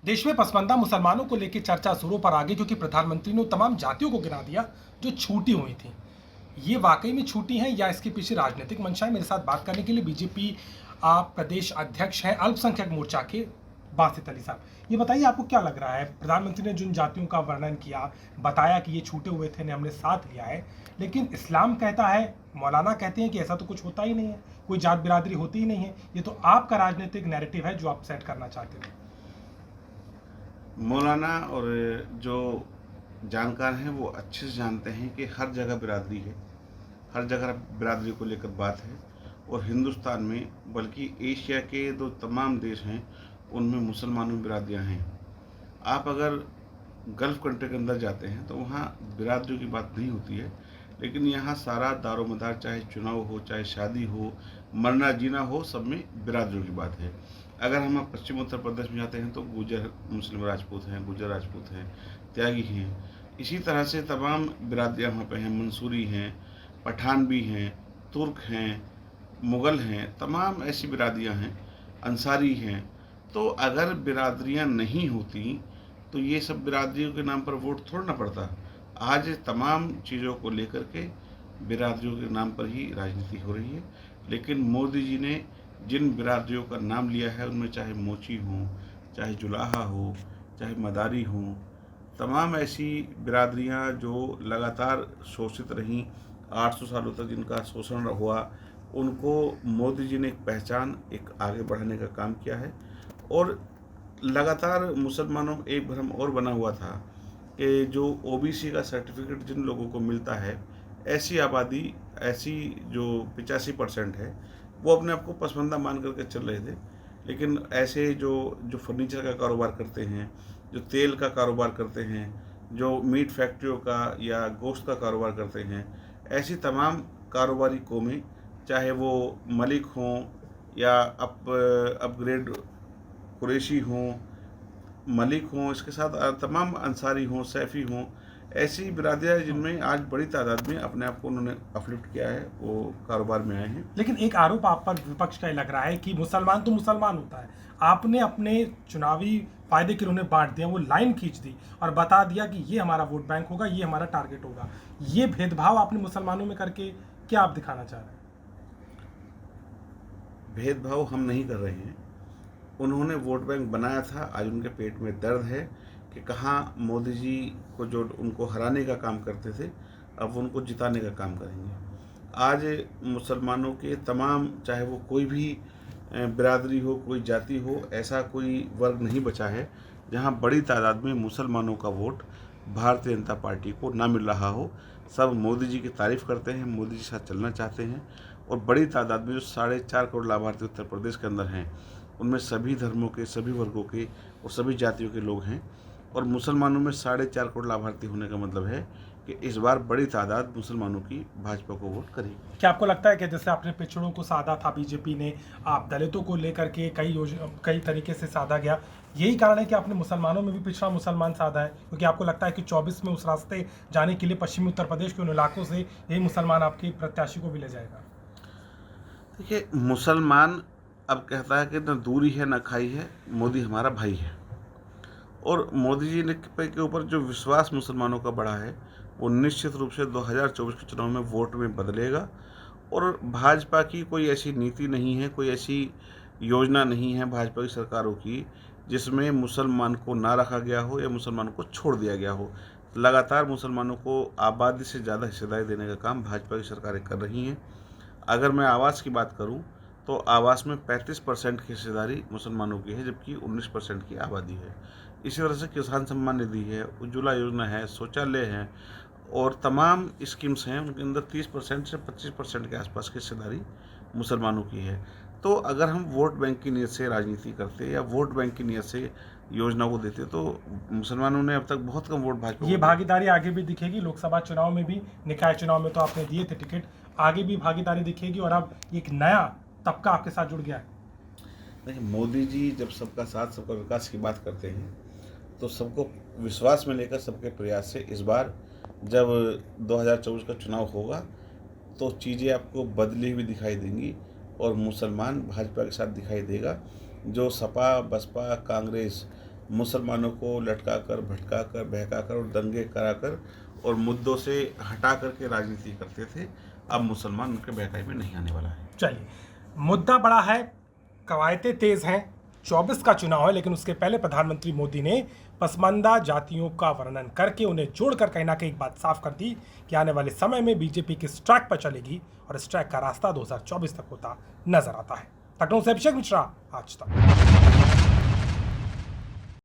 देश में पसमानदा मुसलमानों को लेकर चर्चा जोरों पर आ गई क्योंकि प्रधानमंत्री ने तमाम जातियों को गिना दिया जो छूटी हुई थी। ये वाकई में छूटी हैं या इसके पीछे राजनीतिक मंशा है? मेरे साथ बात करने के लिए बीजेपी आप प्रदेश अध्यक्ष हैं अल्पसंख्यक मोर्चा के बासित अली साहब। ये बताइए आपको क्या लग रहा है, प्रधानमंत्री ने जिन जातियों का वर्णन किया, बताया कि ये छूटे हुए थे ने हमने साथ लिया है, लेकिन इस्लाम कहता है, मौलाना कहते हैं कि ऐसा तो कुछ होता ही नहीं है, कोई जात बिरादरी होती ही नहीं है। ये तो आपका राजनीतिक नैरेटिव है जो आप सेट करना चाहते थे। मौलाना और जो जानकार हैं वो अच्छे से जानते हैं कि हर जगह बिरादरी है, हर जगह बिरादरी को लेकर बात है। और हिंदुस्तान में बल्कि एशिया के जो तमाम देश हैं उनमें मुसलमानों बिरादरियाँ हैं। आप अगर गल्फ़ कंट्री के अंदर जाते हैं तो वहाँ बिरादरियों की बात नहीं होती है, लेकिन यहाँ सारा दारोमदार चाहे चुनाव हो, चाहे शादी हो, मरना जीना हो, सब में बिरादरियों की बात है। अगर हम पश्चिम उत्तर प्रदेश में जाते हैं तो गुर्जर मुस्लिम राजपूत हैं, गुर्जर राजपूत हैं, त्यागी हैं। इसी तरह से तमाम बिरादरियाँ वहाँ पे हैं, मंसूरी हैं, पठान भी हैं, तुर्क हैं, मुग़ल हैं, तमाम ऐसी बिरादरियाँ हैं, अंसारी हैं। तो अगर बिरादरियाँ नहीं होती तो ये सब बिरादरियों के नाम पर वोट थोड़ा ना पड़ता। आज तमाम चीज़ों को लेकर के बिरादरियों के नाम पर ही राजनीति हो रही है। लेकिन मोदी जी ने जिन बिरादरियों का नाम लिया है उनमें चाहे मोची हो, चाहे जुलाहा हो, चाहे मदारी हों, तमाम ऐसी बिरादरियां जो लगातार शोषित रहीं, 800 सालों तक जिनका शोषण हुआ, उनको मोदी जी ने एक पहचान, एक आगे बढ़ाने का काम किया है। और लगातार मुसलमानों में एक भ्रम और बना हुआ था कि जो ओबीसी का सर्टिफिकेट जिन लोगों को मिलता है, ऐसी आबादी, ऐसी जो 85% है, वो अपने आप को पसमानदा मान करके चल रहे थे। लेकिन ऐसे जो जो फर्नीचर का कारोबार करते हैं, जो तेल का कारोबार करते हैं, जो मीट फैक्ट्रियों का या गोश्त का कारोबार करते हैं, ऐसी तमाम कारोबारी कौमें, चाहे वो मलिक हों या अपग्रेड कुरैशी हों, मलिक हों, इसके साथ तमाम अंसारी हों, सैफ़ी हों, ऐसी बिरादरियाँ जिनमें आज बड़ी तादाद में अपने आप को उन्होंने अपलिफ्ट किया है, वो कारोबार में आए हैं। लेकिन एक आरोप आप पर विपक्ष का ये लग रहा है कि मुसलमान तो मुसलमान होता है। आपने अपने चुनावी फायदे के लिए उन्हें बांट दिया, वो लाइन खींच दी और बता दिया कि ये हमारा वोट बैंक होगा, ये हमारा टारगेट होगा। ये भेदभाव आपने मुसलमानों में करके क्या आप दिखाना चाह रहे हैं? भेदभाव हम नहीं कर रहे हैं। उन्होंने वोट बैंक बनाया था, आज उनके पेट में दर्द है कि कहाँ मोदी जी को जो उनको हराने का काम करते थे, अब उनको जिताने का काम करेंगे। आज मुसलमानों के तमाम, चाहे वो कोई भी बिरादरी हो, कोई जाति हो, ऐसा कोई वर्ग नहीं बचा है जहाँ बड़ी तादाद में मुसलमानों का वोट भारतीय जनता पार्टी को ना मिल रहा हो। सब मोदी जी की तारीफ़ करते हैं, मोदी जी के साथ चलना चाहते हैं। और बड़ी तादाद में जो 4.5 करोड़ लाभार्थी उत्तर प्रदेश के अंदर हैं, उनमें सभी धर्मों के, सभी वर्गों के और सभी जातियों के लोग हैं। और मुसलमानों में 4.5 करोड़ लाभार्थी होने का मतलब है कि इस बार बड़ी तादाद मुसलमानों की भाजपा को वोट करेगी। क्या आपको लगता है कि जैसे आपने पिछड़ों को साधा था बीजेपी ने, आप दलितों को लेकर के कई तरीके से साधा गया, यही कारण है कि आपने मुसलमानों में भी पिछड़ा मुसलमान साधा है? क्योंकि आपको लगता है कि 24 में उस रास्ते जाने के लिए पश्चिमी उत्तर प्रदेश के उन इलाकों से यही मुसलमान आपके प्रत्याशी को भी ले जाएगा? देखिए, मुसलमान अब कहता है कि न दूरी है न खाई है, मोदी हमारा भाई है। और मोदी जी ने के ऊपर जो विश्वास मुसलमानों का बढ़ा है, वो निश्चित रूप से 2024 के चुनाव में वोट में बदलेगा। और भाजपा की कोई ऐसी नीति नहीं है, कोई ऐसी योजना नहीं है भाजपा की सरकारों की जिसमें मुसलमान को ना रखा गया हो या मुसलमानों को छोड़ दिया गया हो। लगातार मुसलमानों को आबादी से ज़्यादा हिस्सेदारी देने का काम भाजपा की सरकारें कर रही हैं। अगर मैं आवास की बात करूं तो आवास में 35% की हिस्सेदारी मुसलमानों की है, जबकि 19% की आबादी है। इसी तरह से किसान सम्मान निधि है, उज्ज्वला योजना है, शौचालय है और तमाम स्कीम्स हैं, उनके अंदर 30% से 25% के आसपास की हिस्सेदारी मुसलमानों की है। तो अगर हम वोट बैंक की नीयत से राजनीति करते या वोट बैंक की नीयत से योजना को देते तो मुसलमानों ने अब तक बहुत कम वोट भाजपा ये को। भागीदारी आगे भी दिखेगी, लोकसभा चुनाव में भी, निकाय चुनाव में तो आपने दिए थे टिकट, आगे भी भागीदारी दिखेगी और अब एक नया तबका आपके साथ जुड़ गया है? देखिए, मोदी जी जब सबका साथ सबका विकास की बात करते हैं तो सबको विश्वास में लेकर सबके प्रयास से इस बार जब 2024 का चुनाव होगा तो चीज़ें आपको बदली हुई दिखाई देंगी और मुसलमान भाजपा के साथ दिखाई देगा। जो सपा, बसपा, कांग्रेस मुसलमानों को लटका कर, भटका कर, बहका कर और दंगे करा कर और मुद्दों से हटा करके राजनीति करते थे। अब मुसलमान उनके बहकाई में नहीं आने वाला है। चलिए, मुद्दा बड़ा है, कवायतें तेज हैं, 24 का चुनाव है, लेकिन उसके पहले प्रधानमंत्री मोदी ने पसमानदा जातियों का वर्णन करके उन्हें जोड़कर कहीं ना कहीं एक बात साफ कर दी कि आने वाले समय में बीजेपी किस ट्रैक पर चलेगी और इस ट्रैक का रास्ता 2024 तक होता नजर आता है। लखनऊ से अभिषेक मिश्रा, आज तक।